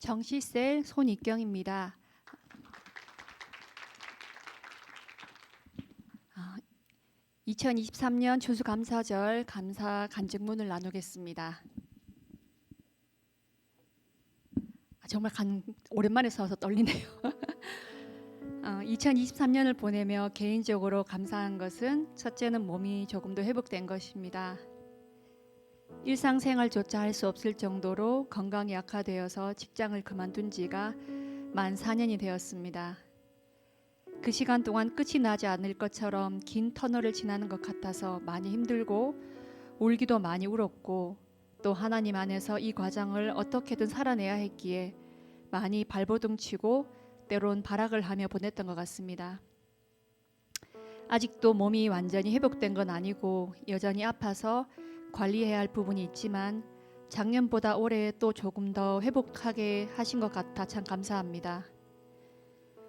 정시셀 손익경입니다. 2023년 추수감사절 감사 간증문을 나누겠습니다. 정말 오랜만에 서서 떨리네요. 2023년을 보내며 개인적으로 감사한 것은 첫째는 몸이 조금 더 회복된 것입니다. 일상생활조차 할 수 없을 정도로 건강이 악화되어서 직장을 그만둔 지가 만 4년이 되었습니다. 그 시간 동안 끝이 나지 않을 것처럼 긴 터널을 지나는 것 같아서 많이 힘들고 울기도 많이 울었고, 또 하나님 안에서 이 과정을 어떻게든 살아내야 했기에 많이 발버둥치고 때론 발악을 하며 보냈던 것 같습니다. 아직도 몸이 완전히 회복된 건 아니고 여전히 아파서 관리해야 할 부분이 있지만 작년보다 올해 또 조금 더 회복하게 하신 것 같아 참 감사합니다.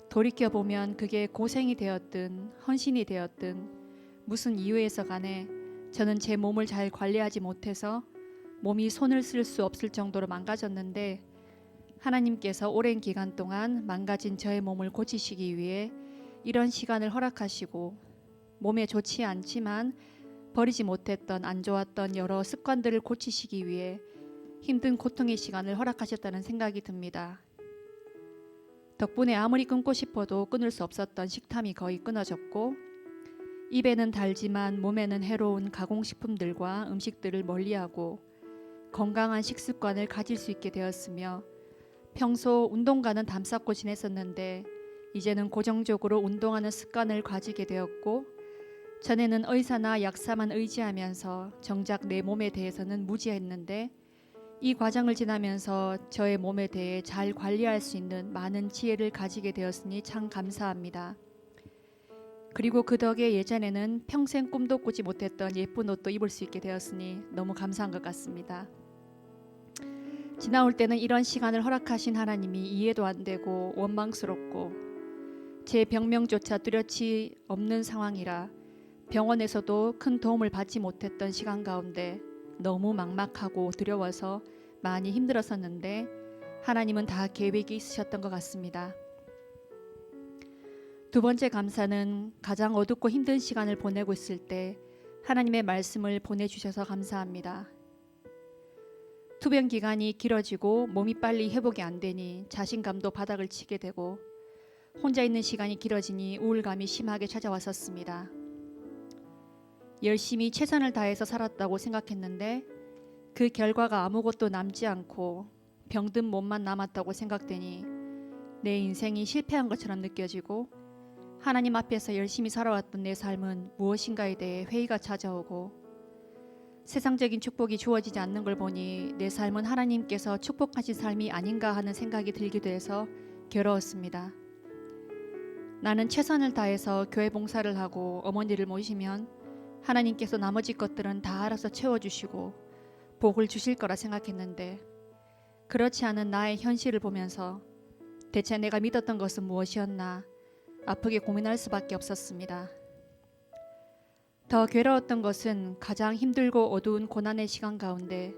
돌이켜보면 그게 고생이 되었든 헌신이 되었든 무슨 이유에서 간에 저는 제 몸을 잘 관리하지 못해서 몸이 손을 쓸 수 없을 정도로 망가졌는데, 하나님께서 오랜 기간 동안 망가진 저의 몸을 고치시기 위해 이런 시간을 허락하시고, 몸에 좋지 않지만 버리지 못했던 안 좋았던 여러 습관들을 고치시기 위해 힘든 고통의 시간을 허락하셨다는 생각이 듭니다. 덕분에 아무리 끊고 싶어도 끊을 수 없었던 식탐이 거의 끊어졌고, 입에는 달지만 몸에는 해로운 가공식품들과 음식들을 멀리하고 건강한 식습관을 가질 수 있게 되었으며, 평소 운동과는 담쌓고 지냈었는데 이제는 고정적으로 운동하는 습관을 가지게 되었고, 전에는 의사나 약사만 의지하면서 정작 내 몸에 대해서는 무지했는데, 이 과정을 지나면서 저의 몸에 대해 잘 관리할 수 있는 많은 지혜를 가지게 되었으니 참 감사합니다. 그리고 그 덕에 예전에는 평생 꿈도 꾸지 못했던 예쁜 옷도 입을 수 있게 되었으니 너무 감사한 것 같습니다. 지나올 때는 이런 시간을 허락하신 하나님이 이해도 안 되고 원망스럽고, 제 병명조차 뚜렷이 없는 상황이라 병원에서도 큰 도움을 받지 못했던 시간 가운데 너무 막막하고 두려워서 많이 힘들었었는데, 하나님은 다 계획이 있으셨던 것 같습니다. 두 번째 감사는 가장 어둡고 힘든 시간을 보내고 있을 때 하나님의 말씀을 보내주셔서 감사합니다. 투병 기간이 길어지고 몸이 빨리 회복이 안 되니 자신감도 바닥을 치게 되고, 혼자 있는 시간이 길어지니 우울감이 심하게 찾아왔었습니다. 열심히 최선을 다해서 살았다고 생각했는데 그 결과가 아무것도 남지 않고 병든 몸만 남았다고 생각되니 내 인생이 실패한 것처럼 느껴지고, 하나님 앞에서 열심히 살아왔던 내 삶은 무엇인가에 대해 회의가 찾아오고, 세상적인 축복이 주어지지 않는 걸 보니 내 삶은 하나님께서 축복하신 삶이 아닌가 하는 생각이 들기도 해서 괴로웠습니다. 나는 최선을 다해서 교회 봉사를 하고 어머니를 모시면 하나님께서 나머지 것들은 다 알아서 채워주시고 복을 주실 거라 생각했는데, 그렇지 않은 나의 현실을 보면서 대체 내가 믿었던 것은 무엇이었나 아프게 고민할 수밖에 없었습니다. 더 괴로웠던 것은 가장 힘들고 어두운 고난의 시간 가운데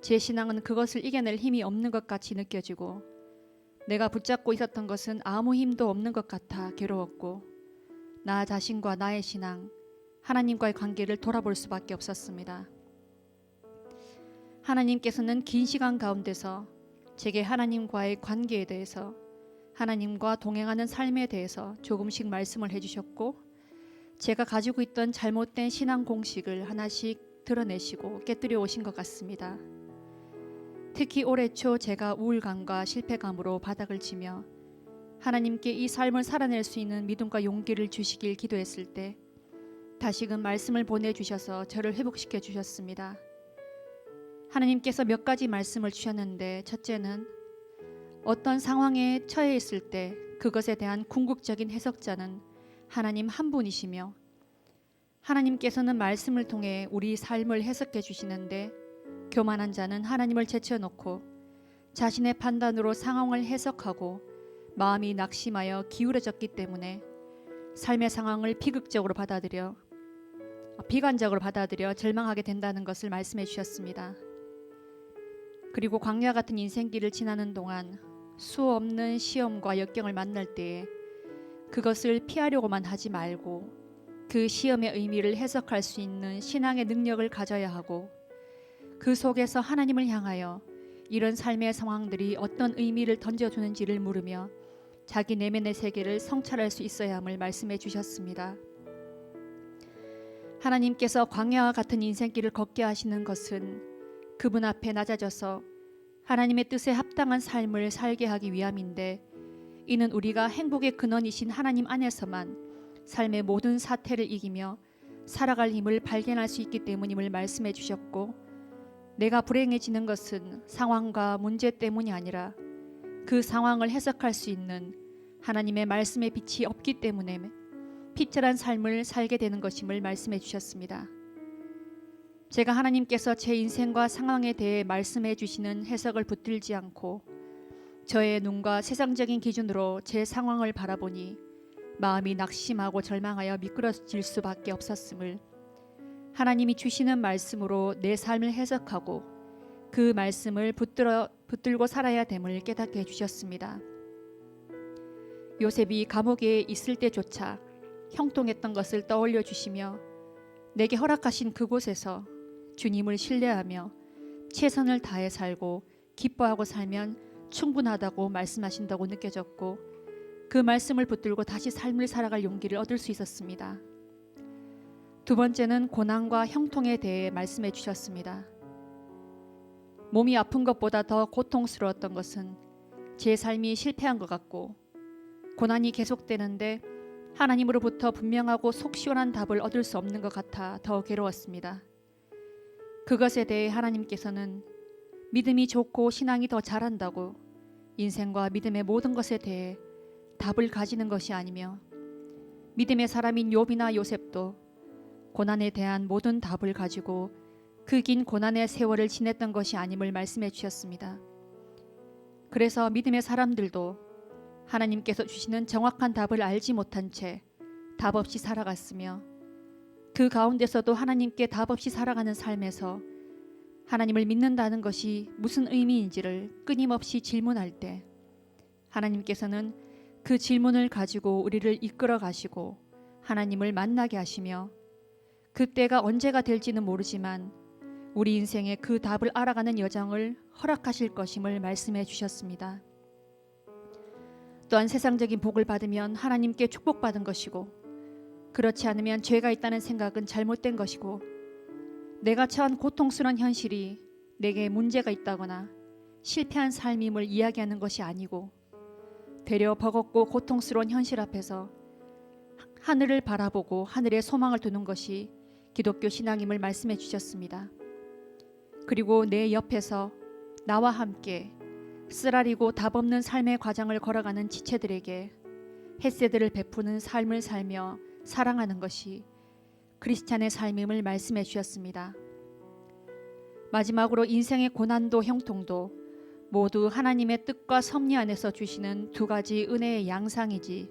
제 신앙은 그것을 이겨낼 힘이 없는 것 같이 느껴지고, 내가 붙잡고 있었던 것은 아무 힘도 없는 것 같아 괴로웠고, 나 자신과 나의 신앙, 하나님과의 관계를 돌아볼 수밖에 없었습니다. 하나님께서는 긴 시간 가운데서 제게 하나님과의 관계에 대해서, 하나님과 동행하는 삶에 대해서 조금씩 말씀을 해주셨고, 제가 가지고 있던 잘못된 신앙 공식을 하나씩 드러내시고 깨뜨려 오신 것 같습니다. 특히 올해 초 제가 우울감과 실패감으로 바닥을 치며 하나님께 이 삶을 살아낼 수 있는 믿음과 용기를 주시길 기도했을 때 다시금 말씀을 보내주셔서 저를 회복시켜 주셨습니다. 하나님께서 몇 가지 말씀을 주셨는데, 첫째는 어떤 상황에 처해 있을 때 그것에 대한 궁극적인 해석자는 하나님 한 분이시며, 하나님께서는 말씀을 통해 우리 삶을 해석해 주시는데, 교만한 자는 하나님을 제쳐놓고 자신의 판단으로 상황을 해석하고 마음이 낙심하여 기울어졌기 때문에 삶의 상황을 비관적으로 받아들여 절망하게 된다는 것을 말씀해 주셨습니다. 그리고 광야 같은 인생길을 지나는 동안 수 없는 시험과 역경을 만날 때에 그것을 피하려고만 하지 말고 그 시험의 의미를 해석할 수 있는 신앙의 능력을 가져야 하고, 그 속에서 하나님을 향하여 이런 삶의 상황들이 어떤 의미를 던져주는지를 물으며 자기 내면의 세계를 성찰할 수 있어야 함을 말씀해 주셨습니다. 하나님께서 광야와 같은 인생길을 걷게 하시는 것은 그분 앞에 낮아져서 하나님의 뜻에 합당한 삶을 살게 하기 위함인데, 이는 우리가 행복의 근원이신 하나님 안에서만 삶의 모든 사태를 이기며 살아갈 힘을 발견할 수 있기 때문임을 말씀해 주셨고, 내가 불행해지는 것은 상황과 문제 때문이 아니라 그 상황을 해석할 수 있는 하나님의 말씀의 빛이 없기 때문에 피절한 삶을 살게 되는 것임을 말씀해 주셨습니다. 제가 하나님께서 제 인생과 상황에 대해 말씀해 주시는 해석을 붙들지 않고 저의 눈과 세상적인 기준으로 제 상황을 바라보니 마음이 낙심하고 절망하여 미끄러질 수밖에 없었음을, 하나님이 주시는 말씀으로 내 삶을 해석하고 그 말씀을 붙들고 살아야 됨을 깨닫게 해주셨습니다. 요셉이 감옥에 있을 때조차 형통했던 것을 떠올려 주시며 내게 허락하신 그곳에서 주님을 신뢰하며 최선을 다해 살고 기뻐하고 살면 충분하다고 말씀하신다고 느껴졌고, 그 말씀을 붙들고 다시 삶을 살아갈 용기를 얻을 수 있었습니다. 두 번째는 고난과 형통에 대해 말씀해 주셨습니다. 몸이 아픈 것보다 더 고통스러웠던 것은 제 삶이 실패한 것 같고, 고난이 계속되는데 하나님으로부터 분명하고 속 시원한 답을 얻을 수 없는 것 같아 더 괴로웠습니다. 그것에 대해 하나님께서는 믿음이 좋고 신앙이 더 잘한다고 인생과 믿음의 모든 것에 대해 답을 가지는 것이 아니며, 믿음의 사람인 욥이나 요셉도 고난에 대한 모든 답을 가지고 그 긴 고난의 세월을 지냈던 것이 아님을 말씀해 주셨습니다. 그래서 믿음의 사람들도 하나님께서 주시는 정확한 답을 알지 못한 채 답 없이 살아갔으며, 그 가운데서도 하나님께 답 없이 살아가는 삶에서 하나님을 믿는다는 것이 무슨 의미인지를 끊임없이 질문할 때 하나님께서는 그 질문을 가지고 우리를 이끌어 가시고 하나님을 만나게 하시며, 그때가 언제가 될지는 모르지만 우리 인생의 그 답을 알아가는 여정을 허락하실 것임을 말씀해 주셨습니다. 또한 세상적인 복을 받으면 하나님께 축복받은 것이고, 그렇지 않으면 죄가 있다는 생각은 잘못된 것이고, 내가 처한 고통스러운 현실이 내게 문제가 있다거나 실패한 삶임을 이야기하는 것이 아니고, 되려 버겁고 고통스러운 현실 앞에서 하늘을 바라보고 하늘에 소망을 두는 것이 기독교 신앙임을 말씀해 주셨습니다. 그리고 내 옆에서 나와 함께 쓰라리고 답 없는 삶의 과정을 걸어가는 지체들에게 햇새들을 베푸는 삶을 살며 사랑하는 것이 크리스찬의 삶임을 말씀해 주셨습니다. 마지막으로 인생의 고난도 형통도 모두 하나님의 뜻과 섭리 안에서 주시는 두 가지 은혜의 양상이지,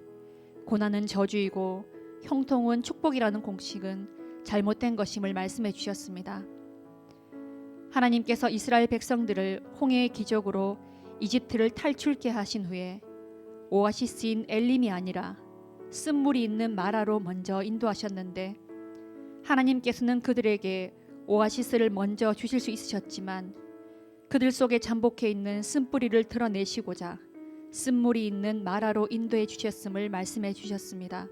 고난은 저주이고 형통은 축복이라는 공식은 잘못된 것임을 말씀해 주셨습니다. 하나님께서 이스라엘 백성들을 홍해의 기적으로 이집트를 탈출케 하신 후에 오아시스인 엘림이 아니라 쓴물이 있는 마라로 먼저 인도하셨는데, 하나님께서는 그들에게 오아시스를 먼저 주실 수 있으셨지만 그들 속에 잠복해 있는 쓴뿌리를 드러내시고자 쓴물이 있는 마라로 인도해 주셨음을 말씀해 주셨습니다.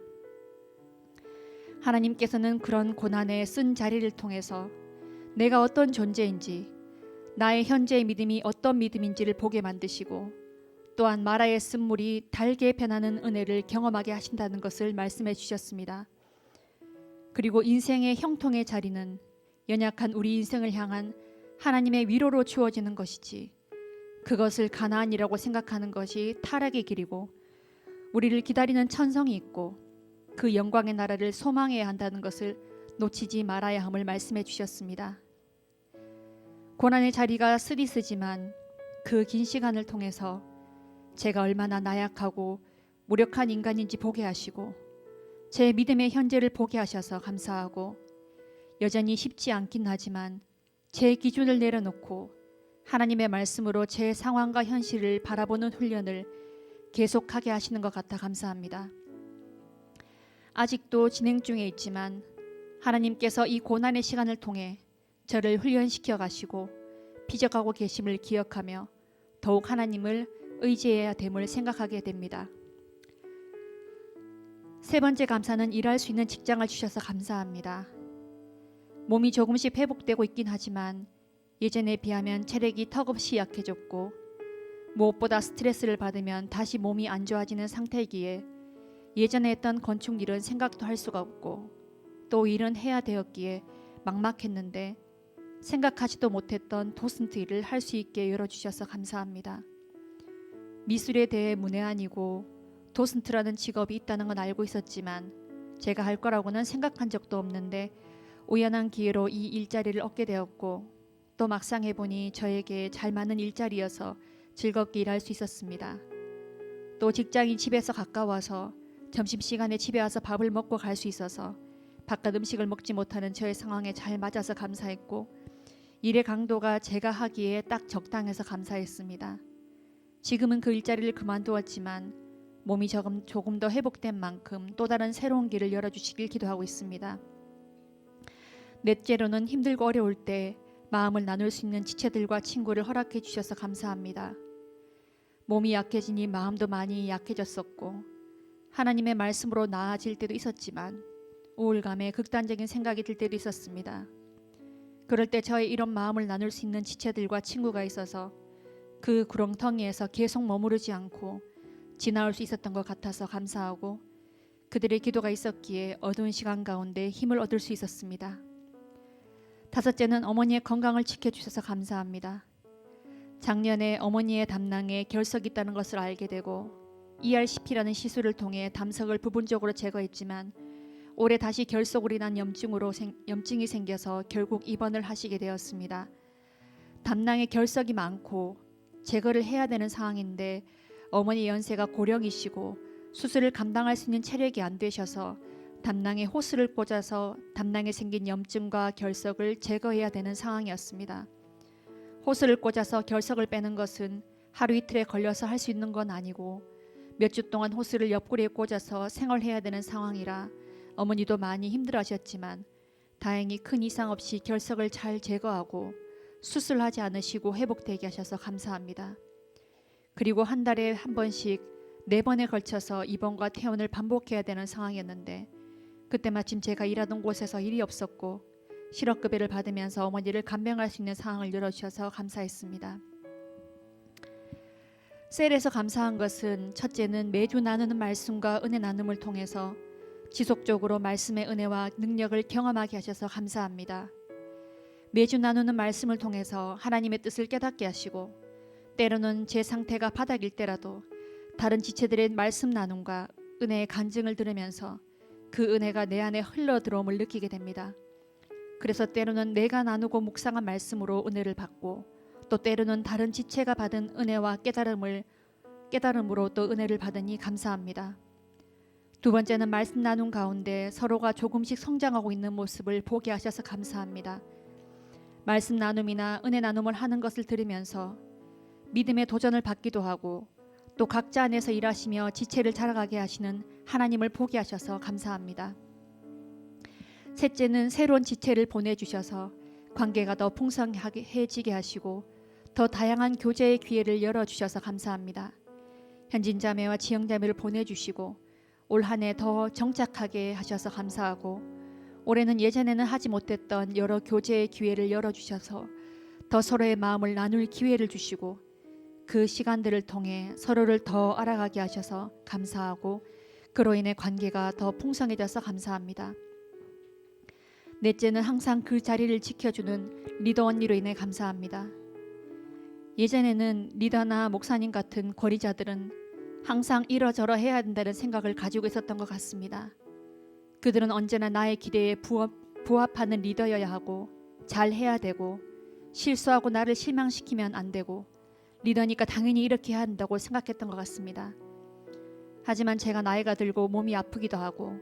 하나님께서는 그런 고난의 쓴 자리를 통해서 내가 어떤 존재인지, 나의 현재의 믿음이 어떤 믿음인지를 보게 만드시고, 또한 마라의 쓴물이 달게 변하는 은혜를 경험하게 하신다는 것을 말씀해 주셨습니다. 그리고 인생의 형통의 자리는 연약한 우리 인생을 향한 하나님의 위로로 주어지는 것이지, 그것을 가나안이라고 생각하는 것이 타락의 길이고, 우리를 기다리는 천성이 있고 그 영광의 나라를 소망해야 한다는 것을 놓치지 말아야 함을 말씀해 주셨습니다. 고난의 자리가 쓰디쓰지만 그 긴 시간을 통해서 제가 얼마나 나약하고 무력한 인간인지 보게 하시고 제 믿음의 현재를 보게 하셔서 감사하고, 여전히 쉽지 않긴 하지만 제 기준을 내려놓고 하나님의 말씀으로 제 상황과 현실을 바라보는 훈련을 계속하게 하시는 것 같아 감사합니다. 아직도 진행 중에 있지만 하나님께서 이 고난의 시간을 통해 저를 훈련시켜 가시고 빚어가고 계심을 기억하며 더욱 하나님을 의지해야 됨을 생각하게 됩니다. 세 번째 감사는 일할 수 있는 직장을 주셔서 감사합니다. 몸이 조금씩 회복되고 있긴 하지만 예전에 비하면 체력이 턱없이 약해졌고 무엇보다 스트레스를 받으면 다시 몸이 안 좋아지는 상태이기에 예전에 했던 건축 일은 생각도 할 수가 없고 또 일은 해야 되었기에 막막했는데 생각하지도 못했던 도슨트 일을 할 수 있게 열어주셔서 감사합니다. 미술에 대해 문외한이고 도슨트라는 직업이 있다는 건 알고 있었지만 제가 할 거라고는 생각한 적도 없는데 우연한 기회로 이 일자리를 얻게 되었고 또 막상 해보니 저에게 잘 맞는 일자리여서 즐겁게 일할 수 있었습니다. 또 직장이 집에서 가까워서 점심시간에 집에 와서 밥을 먹고 갈 수 있어서 바깥 음식을 먹지 못하는 저의 상황에 잘 맞아서 감사했고 일의 강도가 제가 하기에 딱 적당해서 감사했습니다. 지금은 그 일자리를 그만두었지만 몸이 조금 더 회복된 만큼 또 다른 새로운 길을 열어주시길 기도하고 있습니다. 넷째로는 힘들고 어려울 때 마음을 나눌 수 있는 지체들과 친구를 허락해 주셔서 감사합니다. 몸이 약해지니 마음도 많이 약해졌었고 하나님의 말씀으로 나아질 때도 있었지만 우울감에 극단적인 생각이 들 때도 있었습니다. 그럴 때 저의 이런 마음을 나눌 수 있는 지체들과 친구가 있어서 그 구렁텅이에서 계속 머무르지 않고 지나올 수 있었던 것 같아서 감사하고 그들의 기도가 있었기에 어두운 시간 가운데 힘을 얻을 수 있었습니다. 다섯째는 어머니의 건강을 지켜주셔서 감사합니다. 작년에 어머니의 담낭에 결석이 있다는 것을 알게 되고 ERCP라는 시술을 통해 담석을 부분적으로 제거했지만 올해 다시 결석으로 인한 염증이 생겨서 결국 입원을 하시게 되었습니다. 담낭에 결석이 많고 제거를 해야 되는 상황인데 어머니 연세가 고령이시고 수술을 감당할 수 있는 체력이 안 되셔서 담낭에 호스를 꽂아서 담낭에 생긴 염증과 결석을 제거해야 되는 상황이었습니다. 호스를 꽂아서 결석을 빼는 것은 하루 이틀에 걸려서 할 수 있는 건 아니고 몇 주 동안 호스를 옆구리에 꽂아서 생활해야 되는 상황이라 어머니도 많이 힘들어하셨지만 다행히 큰 이상 없이 결석을 잘 제거하고 수술하지 않으시고 회복되게 하셔서 감사합니다. 그리고 한 달에 한 번씩 4번에 걸쳐서 입원과 퇴원을 반복해야 되는 상황이었는데 그때 마침 제가 일하던 곳에서 일이 없었고 실업급여를 받으면서 어머니를 간병할 수 있는 상황을 열어주셔서 감사했습니다. 셀에서 감사한 것은 첫째는 매주 나누는 말씀과 은혜 나눔을 통해서 지속적으로 말씀의 은혜와 능력을 경험하게 하셔서 감사합니다. 매주 나누는 말씀을 통해서 하나님의 뜻을 깨닫게 하시고 때로는 제 상태가 바닥일 때라도 다른 지체들의 말씀 나눔과 은혜의 간증을 들으면서 그 은혜가 내 안에 흘러 들어옴을 느끼게 됩니다. 그래서 때로는 내가 나누고 묵상한 말씀으로 은혜를 받고 또 때로는 다른 지체가 받은 은혜와 깨달음으로 또 은혜를 받으니 감사합니다. 두 번째는 말씀 나눔 가운데 서로가 조금씩 성장하고 있는 모습을 보게 하셔서 감사합니다. 말씀 나눔이나 은혜 나눔을 하는 것을 들으면서 믿음의 도전을 받기도 하고 또 각자 안에서 일하시며 지체를 자라가게 하시는 하나님을 보게 하셔서 감사합니다. 셋째는 새로운 지체를 보내주셔서 관계가 더 풍성해지게 하시고 더 다양한 교제의 기회를 열어주셔서 감사합니다. 현진자매와 지영자매를 보내주시고 올 한 해 더 정착하게 하셔서 감사하고 올해는 예전에는 하지 못했던 여러 교제의 기회를 열어주셔서 더 서로의 마음을 나눌 기회를 주시고 그 시간들을 통해 서로를 더 알아가게 하셔서 감사하고 그로 인해 관계가 더 풍성해져서 감사합니다. 넷째는 항상 그 자리를 지켜주는 리더 언니로 인해 감사합니다. 예전에는 리더나 목사님 같은 권위자들은 항상 이러저러 해야 된다는 생각을 가지고 있었던 것 같습니다. 그들은 언제나 나의 기대에 부합하는 리더여야 하고 잘 해야 되고 실수하고 나를 실망시키면 안 되고 리더니까 당연히 이렇게 해야 한다고 생각했던 것 같습니다. 하지만 제가 나이가 들고 몸이 아프기도 하고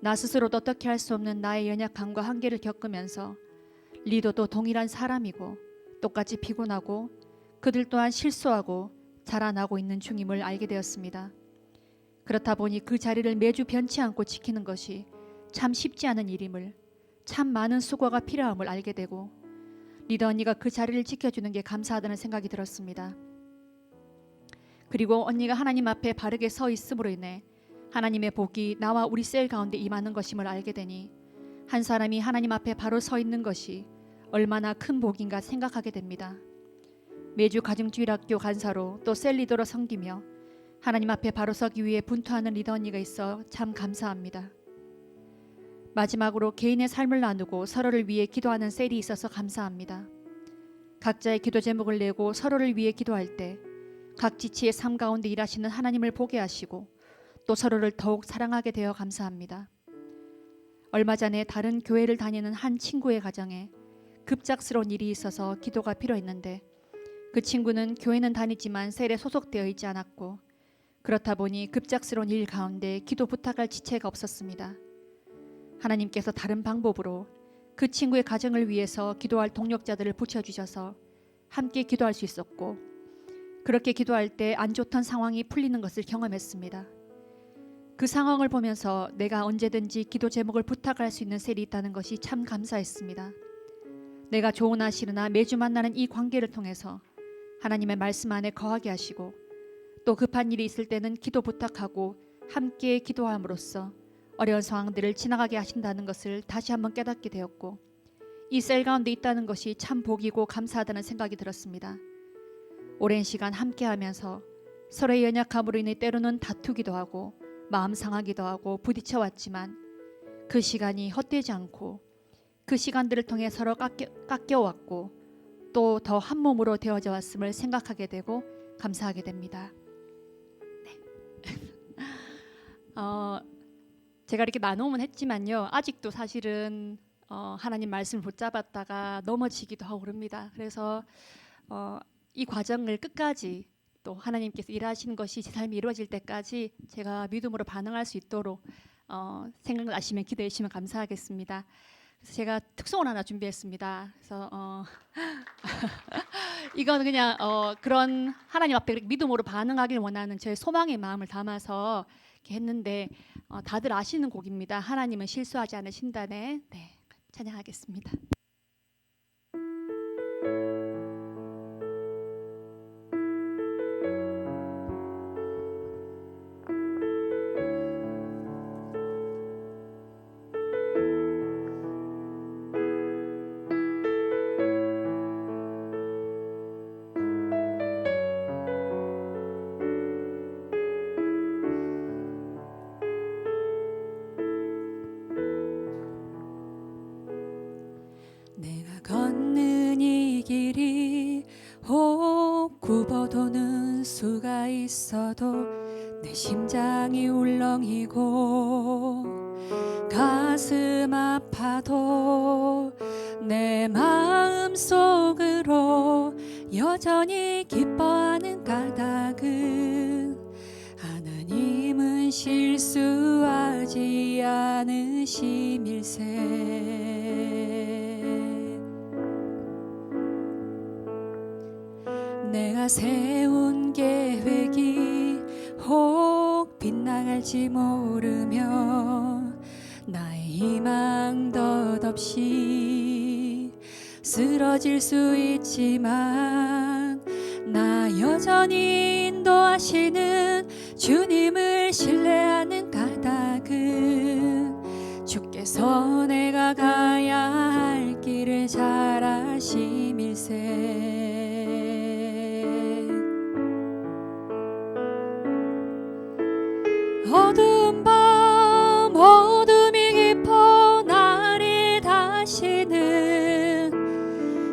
나 스스로도 어떻게 할 수 없는 나의 연약함과 한계를 겪으면서 리더도 동일한 사람이고 똑같이 피곤하고 그들 또한 실수하고 자라나고 있는 중임을 알게 되었습니다. 그렇다 보니 그 자리를 매주 변치 않고 지키는 것이 참 쉽지 않은 일임을, 참 많은 수고가 필요함을 알게 되고 리더 언니가 그 자리를 지켜주는 게 감사하다는 생각이 들었습니다. 그리고 언니가 하나님 앞에 바르게 서 있음으로 인해 하나님의 복이 나와 우리 셀 가운데 임하는 것임을 알게 되니 한 사람이 하나님 앞에 바로 서 있는 것이 얼마나 큰 복인가 생각하게 됩니다. 매주 가정주일학교 간사로 또 셀 리더로 섬기며 하나님 앞에 바로 서기 위해 분투하는 리더 언니가 있어 참 감사합니다. 마지막으로 개인의 삶을 나누고 서로를 위해 기도하는 셀이 있어서 감사합니다. 각자의 기도 제목을 내고 서로를 위해 기도할 때 각 지치의 삶 가운데 일하시는 하나님을 보게 하시고 또 서로를 더욱 사랑하게 되어 감사합니다. 얼마 전에 다른 교회를 다니는 한 친구의 가정에 급작스러운 일이 있어서 기도가 필요했는데 그 친구는 교회는 다니지만 셀에 소속되어 있지 않았고 그렇다 보니 급작스러운 일 가운데 기도 부탁할 지체가 없었습니다. 하나님께서 다른 방법으로 그 친구의 가정을 위해서 기도할 동력자들을 붙여주셔서 함께 기도할 수 있었고 그렇게 기도할 때 안 좋던 상황이 풀리는 것을 경험했습니다. 그 상황을 보면서 내가 언제든지 기도 제목을 부탁할 수 있는 셀이 있다는 것이 참 감사했습니다. 내가 좋으나 싫으나 매주 만나는 이 관계를 통해서 하나님의 말씀 안에 거하게 하시고 또 급한 일이 있을 때는 기도 부탁하고 함께 기도함으로써 어려운 상황들을 지나가게 하신다는 것을 다시 한번 깨닫게 되었고 이 셀 가운데 있다는 것이 참 복이고 감사하다는 생각이 들었습니다. 오랜 시간 함께하면서 서로의 연약함으로 인해 때로는 다투기도 하고 마음 상하기도 하고 부딪혀 왔지만 그 시간이 헛되지 않고 그 시간들을 통해 서로 깎여왔고 또 더 한 몸으로 되어져 왔음을 생각하게 되고 감사하게 됩니다. 네. 제가 이렇게 나눔은 했지만요 아직도 사실은 하나님 말씀을 붙잡았다가 넘어지기도 하고 그럽니다. 그래서 이 과정을 끝까지 또 하나님께서 일하시는 것이 제 삶이 이루어질 때까지 제가 믿음으로 반응할 수 있도록 생각나시면 기도해 주시면 감사하겠습니다. 그래서 제가 특송을 하나 준비했습니다. 그래서 이건 그냥 그런 하나님 앞에 믿음으로 반응하길 원하는 저의 소망의 마음을 담아서 이렇게 했는데 다들 아시는 곡입니다. 하나님은 실수하지 않으신다네. 네, 찬양하겠습니다. 내가 걷는 이 길이 혹 굽어도는 수가 있어도 내 심장이 울렁이고 가슴 아파도 내 마음 속으로 여전히 기뻐하는 까닭은 하나님은 실수하지 않으심일세. 내가 세운 계획이 혹 빗나갈지 모르며 나의 희망 덧없이 쓰러질 수 있지만 나 여전히 인도하시는 주님을 신뢰하는 까닭은 주께서 내가 가야 할 길을 잘 아심일세. 어두운 밤 어둠이 깊어 나를 다시는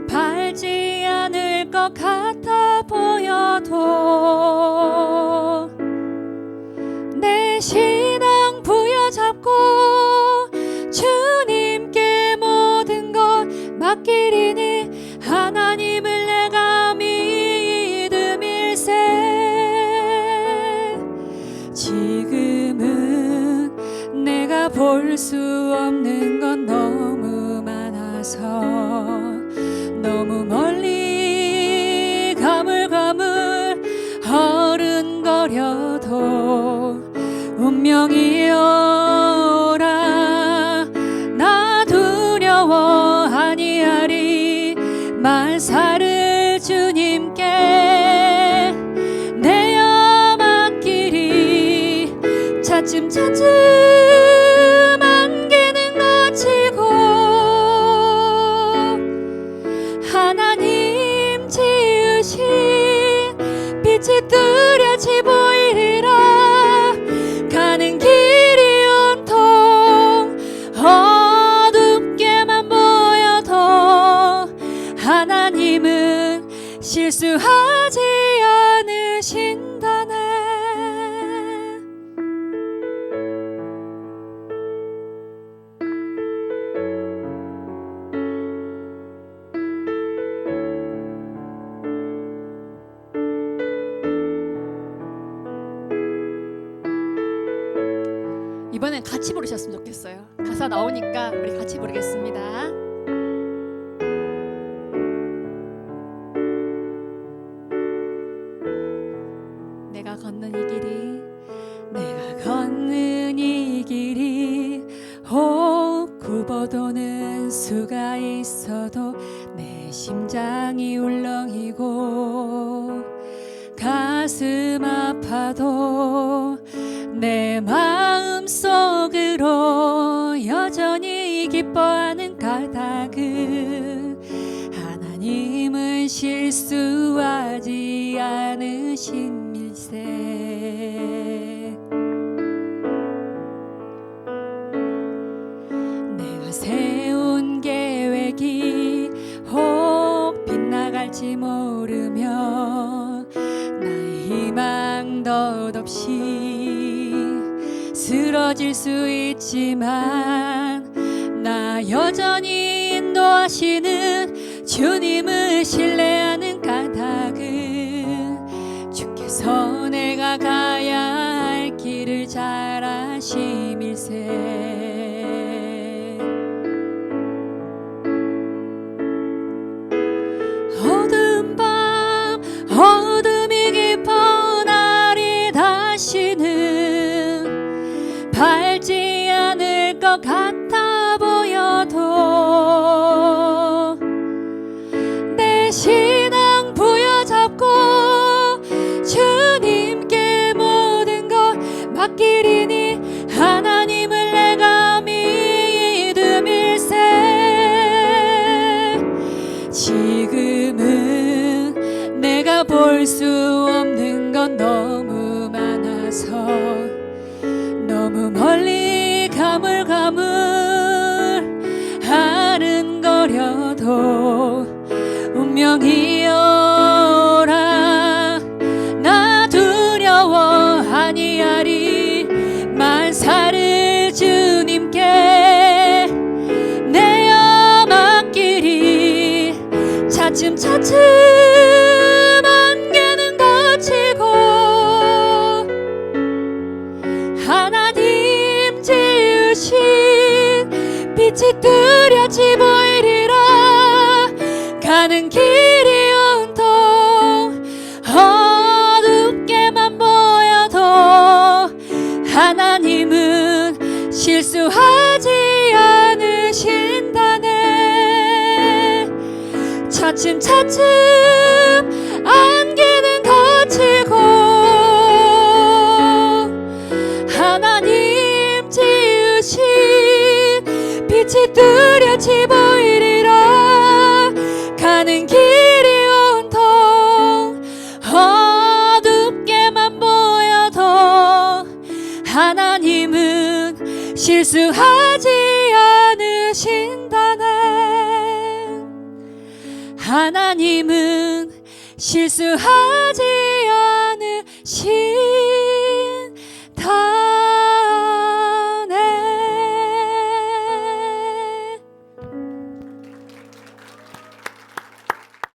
밟지 않을 것 같아 보여도 내 신앙 부여잡고 주님께 모든 것 맡기리니 하나님을 내가 믿음일세. 지금은 내가 볼 수 없는 건 너무 많아서 너무 멀리 차츰 안개는 거치고 하나님 지으신 빛이 뚜렷이 보이리라. 가는 길이 온통 어둡게만 보여도 하나님은 실수하지 않으신다네. 이번엔 같이 부르셨으면 좋겠어요. 가사 나오니까 우리 같이 부르겠습니다. 내가 걷는 이 길이, 내가 걷는 이 길이 혹 굽어도는 수가 있어도 내 심장이 울렁이고 가슴 아파도 내 마음 속으로 여전히 기뻐하는 까닭은 하나님은 실수하지 않으심일세. 내가 세운 계획이 혹 빗나갈지 모르며 나의 희망 덧없이 쓰러질 수 있지만 나 여전히 인도하시는 주님을 신뢰하는 까닭은 주께서 내가 가야 할 길을 잘 아심일세. 어두운 밤 어둠이 깊어 날이 다시는 밝지 않을 것 같아 보여도 내 신앙 부여잡고 주님께 모든 것 맡기리니 하나님을 내가 믿음일세. 지금은 내가 볼 수 없는 건 너무 많아서 너무 멀리 가물가물 아른거려도 운명이여라 나 두려워 아니하리. 만사를 주님께 내어 맡기리. 차츰 안개는 거치고 하나님 지으신 빛이 뚜렷이 보이리라. 가는 길이 온통 어둡게만 보여도 하나님은 실수하지 않으신다네. 차츰 안개는 거치고 하나님 지으신 빛이 뚜렷이 보이리라. 가는 길이 온통 어둡게만 보여도 하나님은 실수하지 않으신다네. 하나님은 실수하지 않으신다네.